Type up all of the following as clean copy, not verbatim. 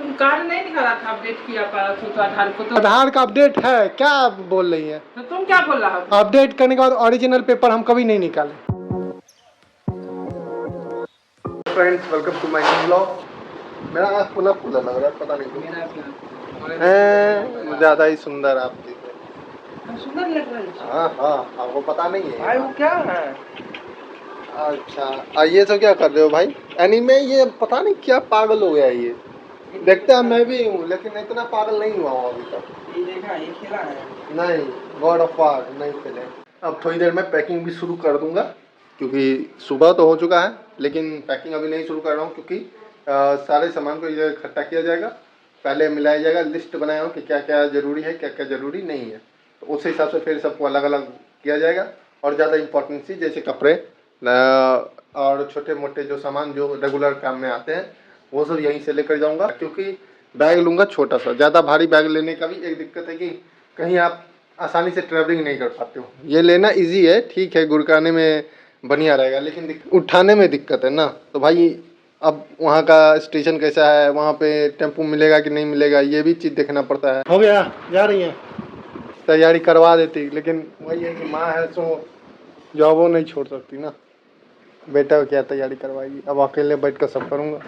तुम कार्ड नहीं दिखा रहा था अपडेट किया पारा तो आधार को तो आधार का अपडेट है, क्या आप बोल रही हैं? तो तुम क्या बोल रहा हो? अपडेट करने के बाद ओरिजिनल पेपर हम कभी नहीं निकाले। Friends, welcome to my new blog. मेरा आँख खुला खुला लग रहा है, पता नहीं क्यों। ज़्यादा ही सुंदर आप दिख रहे। सुंदर लग रहा है। हाँ हाँ, आपको पता नहीं है भाई वो क्या है? अच्छा, ये तो क्या कर रहे हो भाई? एनीमे, ये पता नहीं क्या पागल हो गया है ये। देखते हैं, मैं भी हूँ लेकिन इतना पागल नहीं हुआ हूँ अभी तक। ये देखा, ये खेला है? नहीं, गॉड ऑफ वार नहीं खेले। अब थोड़ी देर में पैकिंग भी शुरू कर दूंगा, क्योंकि सुबह तो हो चुका है लेकिन पैकिंग अभी नहीं शुरू कर रहा हूँ, क्योंकि सारे सामान को इधर इकट्ठा किया जाएगा, पहले मिलाया जाएगा। लिस्ट बनाया हूँ कि क्या क्या ज़रूरी है, क्या क्या ज़रूरी नहीं है, तो उस हिसाब से फिर सबको अलग अलग किया जाएगा। और ज़्यादा इम्पोर्टेंट चीज़ जैसे कपड़े और छोटे मोटे जो सामान जो रेगुलर काम में आते हैं वो सब यहीं से लेकर जाऊँगा, क्योंकि बैग लूँगा छोटा सा। ज़्यादा भारी बैग लेने का भी एक दिक्कत है कि कहीं आप आसानी से ट्रैवलिंग नहीं कर पाते हो। ये लेना इजी है, ठीक है, गुड़काने में बढ़िया रहेगा, लेकिन उठाने में दिक्कत है ना। तो भाई अब वहाँ का स्टेशन कैसा है, वहाँ पे टेम्पो मिलेगा कि नहीं मिलेगा, ये भी चीज़ देखना पड़ता है। हो गया, जा रही है, तैयारी करवा देती, लेकिन वही है कि माँ है सो जॉब वो नहीं छोड़ सकती ना। बेटा को क्या तैयारी करवाएगी, अब अकेले बैठ कर सब करूँगा।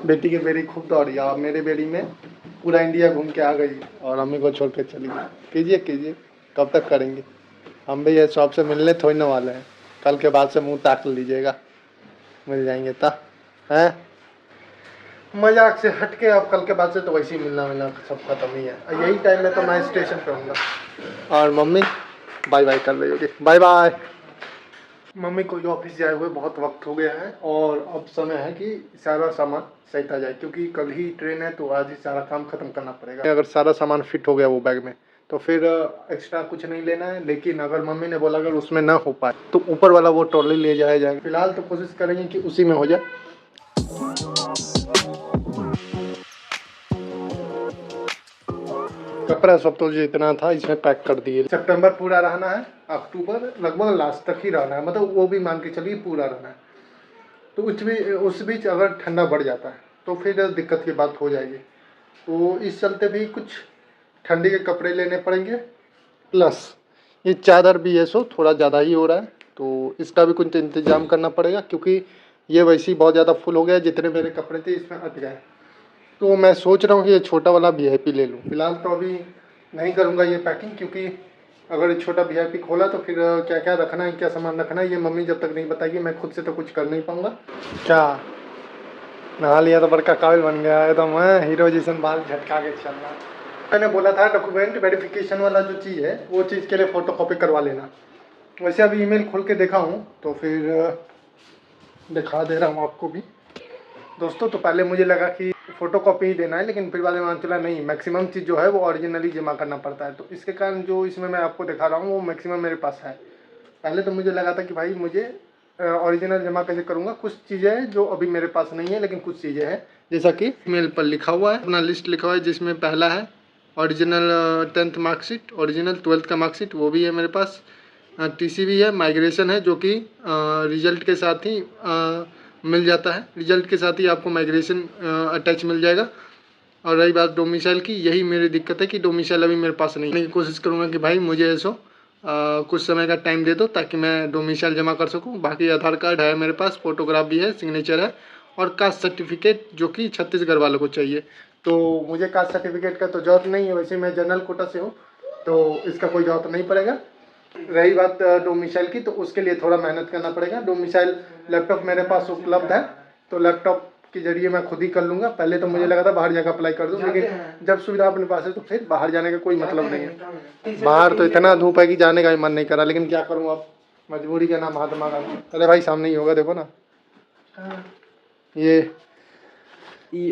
बेटी की बेड़ी खूब दौड़ी, अब मेरी बेड़ी में पूरा इंडिया घूम के आ गई और अम्मी को छोड़ के चली गई। कीजिए कीजिए, कब तक करेंगे? हम भी ये शॉप से मिलने थोड़ी ना वाले हैं, कल के बाद से मुंह ताक लीजिएगा, मिल जाएंगे ता है। मजाक से हट के अब कल के बाद से तो वैसे ही मिलना सब खत्म ही है। यही टाइम में तो मैं स्टेशन पे हूँगा। और मम्मी बाय बाय कर रही होगी, बाय बाय। मम्मी को जो ऑफिस जाए हुए बहुत वक्त हो गया है और अब समय है कि सारा सामान सहिता जाए, क्योंकि कल ही ट्रेन है तो आज ही सारा काम खत्म करना पड़ेगा। अगर सारा सामान फिट हो गया वो बैग में तो फिर एक्स्ट्रा कुछ नहीं लेना है, लेकिन अगर मम्मी ने बोला अगर उसमें ना हो पाए तो ऊपर वाला वो ट्रॉली ले जाया जाएगा। फिलहाल तो कोशिश करेंगे कि उसी में हो जाए। कपड़ा सब तो जितना था इसमें पैक कर दिए। सितंबर पूरा रहना है, अक्टूबर लगभग लास्ट तक ही रहना है, मतलब वो भी मान के चलिए पूरा रहना है। तो उस बीच अगर ठंडा बढ़ जाता है तो फिर दिक्कत की बात हो जाएगी। तो इस चलते भी कुछ ठंडी के कपड़े लेने पड़ेंगे, प्लस ये चादर भी है सो थोड़ा ज़्यादा ही हो रहा है, तो इसका भी कुछ इंतज़ाम करना पड़ेगा, क्योंकि ये वैसे ही बहुत ज़्यादा फुल हो गया। जितने मेरे कपड़े थे इसमें अट गए, तो मैं सोच रहा हूँ कि ये छोटा वाला VIP ले लूँ। फिलहाल तो अभी नहीं करूँगा ये पैकिंग, क्योंकि अगर ये छोटा VIP खोला तो फिर क्या क्या रखना है, क्या सामान रखना है, ये मम्मी जब तक नहीं बताएगी मैं खुद से तो कुछ कर नहीं पाऊँगा। क्या नहा लिया तो बड़का काबिल बन गया है, तो मैं हीरो जैसन बाल झटका के चल रहा। मैंने बोला था डॉक्यूमेंट वेरिफिकेशन वाला जो चीज़ है वो चीज़ के लिए फ़ोटो कॉपी करवा लेना। वैसे अभी ईमेल खोल के देखा हूँ तो फिर दिखा दे रहा हूँ आपको भी दोस्तों। तो पहले मुझे लगा कि फ़ोटो कॉपी ही देना है, लेकिन फिर बाद में मान चला नहीं, मैक्सिमम चीज़ जो है वो ओरिजिनली जमा करना पड़ता है। तो इसके कारण जो इसमें मैं आपको दिखा रहा हूँ वो मैक्सिमम मेरे पास है। पहले तो मुझे लगा था कि भाई मुझे ओरिजिनल जमा कैसे करूँगा। कुछ चीज़ें हैं जो अभी मेरे पास नहीं है, लेकिन कुछ चीज़ें हैं, जैसा कि मेल पर लिखा हुआ है, अपना लिस्ट लिखा हुआ है, जिसमें पहला है original 10th marksheet, original 12th का मार्कशीट वो भी है मेरे पास। TC भी है, माइग्रेशन है जो कि रिजल्ट के साथ ही मिल जाता है, रिजल्ट के साथ ही आपको माइग्रेशन अटैच मिल जाएगा। और रही बात डोमिसाइल की, यही मेरी दिक्कत है कि डोमिसाइल अभी मेरे पास नहीं है। कोशिश करूँगा कि भाई मुझे ऐसो कुछ समय का टाइम दे दो ताकि मैं डोमिसाइल जमा कर सकूँ। बाकी आधार कार्ड है मेरे पास, फोटोग्राफ भी है, सिग्नेचर है, और कास्ट सर्टिफिकेट जो कि छत्तीसगढ़ वालों को चाहिए। तो मुझे कास्ट सर्टिफिकेट का तो जरूरत नहीं है, वैसे मैं जनरल कोटा से हूँ तो इसका कोई जरूरत नहीं पड़ेगा। रही बात डोमिसाइल की, तो उसके लिए थोड़ा मेहनत करना पड़ेगा। डोमिसाइल लैपटॉप मेरे पास उपलब्ध है, तो लैपटॉप के जरिए मैं खुद ही कर लूँगा। पहले तो मुझे लगा था बाहर जाकर अप्लाई कर दूँ, लेकिन जब सुविधा अपने पास है तो फिर बाहर जाने का कोई मतलब नहीं है। बाहर तो इतना धूप है कि जाने का भी मन नहीं करा, लेकिन क्या करूँ अब, मजबूरी का नाम महात्मा गांधी। अरे भाई सामने ही होगा, देखो ना ये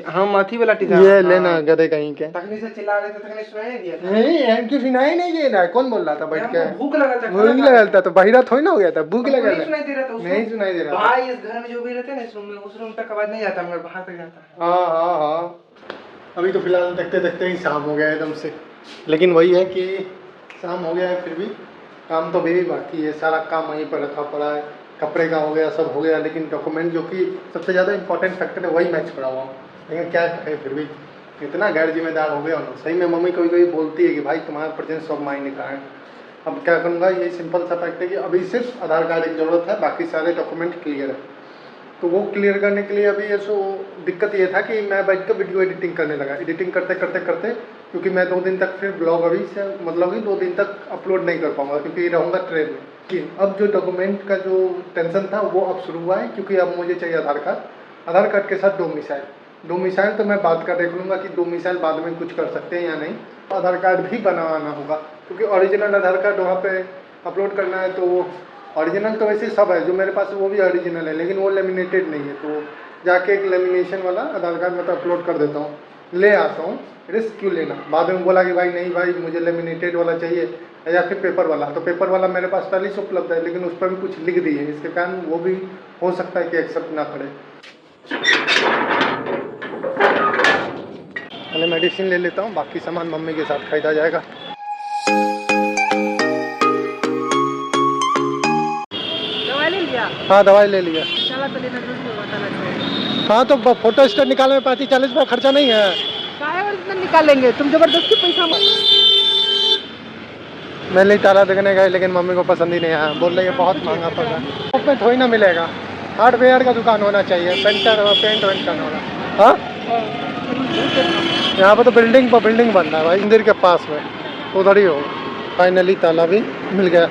हाँ माथी वाला टीका ये लेना गधे कहीं के। तकनी से चिल्ला रहे थे, तकनी सुनाई नहीं दिया था। नहीं क्यों सुनाई नहीं दे रहा है? कौन बोल रहा था बैठ के? भूख लगा था, भूख लगा था तो बहिरा थोड़ी ना हो गया था, भूख लगा नहीं सुनाई दे रहा था। नहीं सुनाई दे रहा भाई इस घर में जो भी रहते हैं ना, इस रूम में, उस रूम तक आवाज नहीं जाता, मगर बाहर तक जाता है। हाँ हाँ हाँ। अभी तो फिलहाल देखते देखते ही शाम हो गया एकदम से, लेकिन वही है कि शाम हो गया है फिर भी काम तो अभी भी बाकी है। सारा काम वहीं पर रखा पड़ा है, कपड़े का हो गया, सब हो गया, लेकिन डॉक्यूमेंट जो कि सबसे ज़्यादा इंपॉर्टेंट फैक्टर है वही मैं छोड़ा हुआ हूँ। लेकिन क्या करें, फिर भी इतना गैर जिम्मेदार हो गया ना। सही में मम्मी कभी कभी बोलती है कि भाई तुम्हारा प्रेजेंस सब मायने का है। अब क्या करूँगा, ये सिंपल सा फैक्ट है कि अभी सिर्फ आधार कार्ड की ज़रूरत है, बाकी सारे डॉक्यूमेंट क्लियर है। तो वो क्लियर करने के लिए अभी ऐसो दिक्कत ये था कि मैं बैठ कर वीडियो एडिटिंग करने लगा। एडिटिंग करते करते करते क्योंकि मैं 2 दिन तक फिर ब्लॉग अभी से मतलब कि 2 दिन तक अपलोड नहीं कर पाऊँगा क्योंकि रहूँगा ट्रेन में। कि अब जो डॉक्यूमेंट का जो टेंशन था वो अब शुरू हुआ है, क्योंकि अब मुझे चाहिए आधार कार्ड के साथ डोमिसाइल तो मैं बात कर देख लूँगा कि डोमिसाइल बाद में कुछ कर सकते हैं या नहीं। आधार कार्ड भी बनवाना होगा क्योंकि ओरिजिनल आधार कार्ड वहाँ पे अपलोड करना है। तो वो ओरिजिनल तो वैसे सब है, जो मेरे पास वो भी ओरिजिनल है, लेकिन वो लेमिनेटेड नहीं है। तो जाके एक लेमिनेशन वाला आधार कार्ड मैं तो अपलोड कर देता हूँ, ले आता हूँ। रिस्क क्यों लेना। बाद में बोला कि भाई नहीं भाई मुझे लेमिनेटेड वाला चाहिए या फिर पेपर वाला। तो पेपर वाला मेरे पास पहले से उपलब्ध है, लेकिन उस पर भी कुछ लिख दी है, इसके कारण वो भी हो सकता है कि एक्सेप्ट ना करे। पहले मेडिसिन ले लेता हूँ, बाकी सामान मम्मी के साथ खरीदा जाएगा। दवाई ले लिया? हाँ दवाई ले लिया। चला तो लेना जरूरी होगा, चला। हाँ तो फोटो स्टेट निकालने में 35-40 रुपये खर्चा नहीं है। काहे और इतना निकालेंगे, तुम जबरदस्ती पैसा मैं नहीं ताला देखने गए, लेकिन मम्मी को पसंद ही नहीं आया। बोल रही है बहुत महंगा पड़ रहा है। शॉप में थोड़ी ना मिलेगा, हार्डवेयर का दुकान होना चाहिए, पेंट वेंट करना होगा। हाँ यहाँ पर तो बिल्डिंग पर बिल्डिंग बन रहा है भाई, मंदिर के पास में, उधर ही हो। फाइनली ताला भी मिल गया,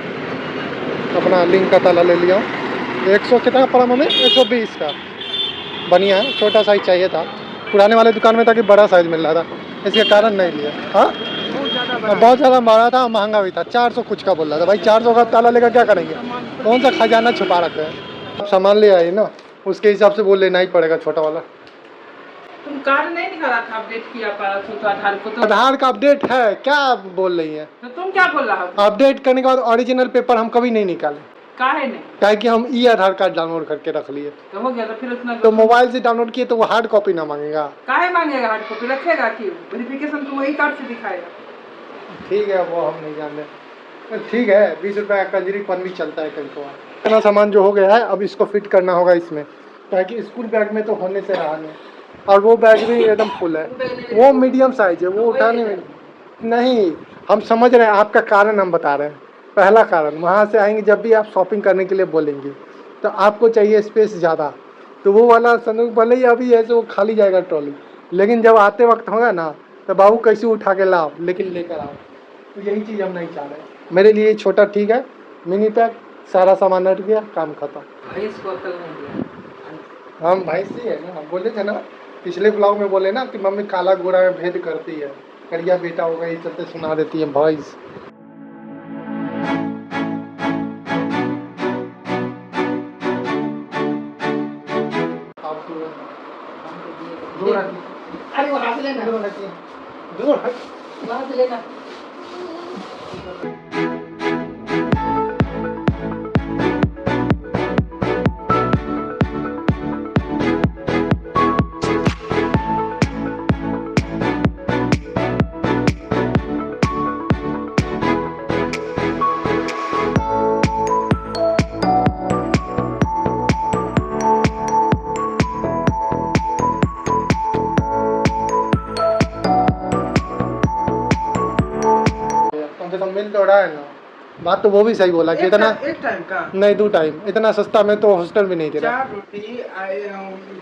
अपना लिंक का ताला ले लिया। 100 कितना पड़ा मम्मी? 120 का। बढ़िया है, छोटा साइज चाहिए था। पुराने वाले दुकान में था कि बड़ा साइज मिल रहा था, इसके कारण नहीं लिया। हाँ बहुत ज़्यादा बड़ा था, महंगा भी था। 400 कुछ का बोल रहा था भाई। 400 का ताला लेकर क्या करेंगे, कौन सा खजाना छुपा रखे हैं। अब सामान ले आई ना, उसके हिसाब से वो लेना ही पड़ेगा छोटा वाला। तुम कार्ड नहीं निकाला था, अपडेट किया पारा तो आधार को? तो आधार का अपडेट है, क्या बोल रही है? तो तुम क्या बोल रहा हो? अपडेट करने के बाद ओरिजिनल पेपर हम कभी नहीं निकाले। काहे नहीं? क्या कि हम ई आधार कार्ड डाउनलोड करके रख लिए। तो हो गया, तो फिर उतना तो मोबाइल से डाउनलोड किए तो वो हार्ड कॉपी ना मांगेगा। काहे मांगेगा? हार्ड कॉपी रखेगा क्यों? वेरिफिकेशन तो वही कार्ड से दिखाएगा। ठीक है, वो हम नहीं जानते। ठीक है, 20 रुपये का कंजरीपन भी चलता है कभी कभार। इतना सामान जो हो गया है, अब इसको फिट करना होगा इसमें, ताकि स्कूल बैग में तो होने से रहा नहीं। और वो बैग भी एकदम फुल है, वो मीडियम साइज है, वो उठाने में नहीं। हम समझ रहे हैं आपका कारण, हम बता रहे हैं। पहला कारण, वहाँ से आएंगे जब भी आप शॉपिंग करने के लिए बोलेंगे तो आपको चाहिए स्पेस ज़्यादा, तो वो वाला संदूक भले ही अभी ऐसे वो खाली जाएगा ट्रॉली, लेकिन जब आते वक्त होगा ना तो बाबू कैसे उठा के लाओ, लेकिन लेकर आओ। तो यही चीज़ हम नहीं चाह रहे। मेरे लिए छोटा ठीक है, मिनी पैक, सारा सामान हट गया, काम खत्म। हम भाई से है ना, बोले थे ना पिछले ब्लॉग में, बोले ना कि मम्मी काला गोरा में भेद करती है, करिया बेटा होगा, ये चलते सुना देती है वॉइस। आप दूर अरे वहाँ से लेना, दूर वहाँ से लेना। तो मिल तो रहा है ना, बात तो वो भी सही बोला कि इतना एक टाइम का नहीं, 2 टाइम, इतना सस्ता में तो हॉस्टल भी नहीं दे रहा। 4 रोटी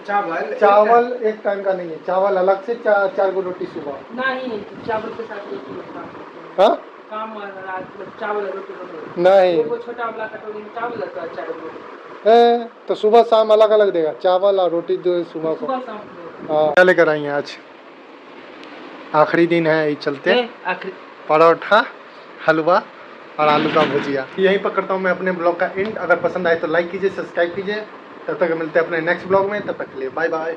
चावल। चावल एक टाइम का नहीं है, चावल अलग से 4 गो रोटी सुबह। नहीं, चावल के साथ रोटी होता हाँ काम, चावल रोटी होता नहीं, वो छोटा वाला कटोरी में चावल लगता है, 4 रोटी। तो सुबह शाम अलग अलग देगा, चावल और रोटी जो सुबह को। सुबह शाम। हाँ क्या लेकर आई हैं आज? आखिरी दिन है, ये चलते आखिरी परोठा, हलवा और आलू का भुजिया। यहीं पर करता हूँ मैं अपने ब्लॉग का एंड। अगर पसंद आए तो लाइक कीजिए, सब्सक्राइब कीजिए। तब तक मिलते हैं अपने नेक्स्ट ब्लॉग में, तब तक के लिए बाय बाय।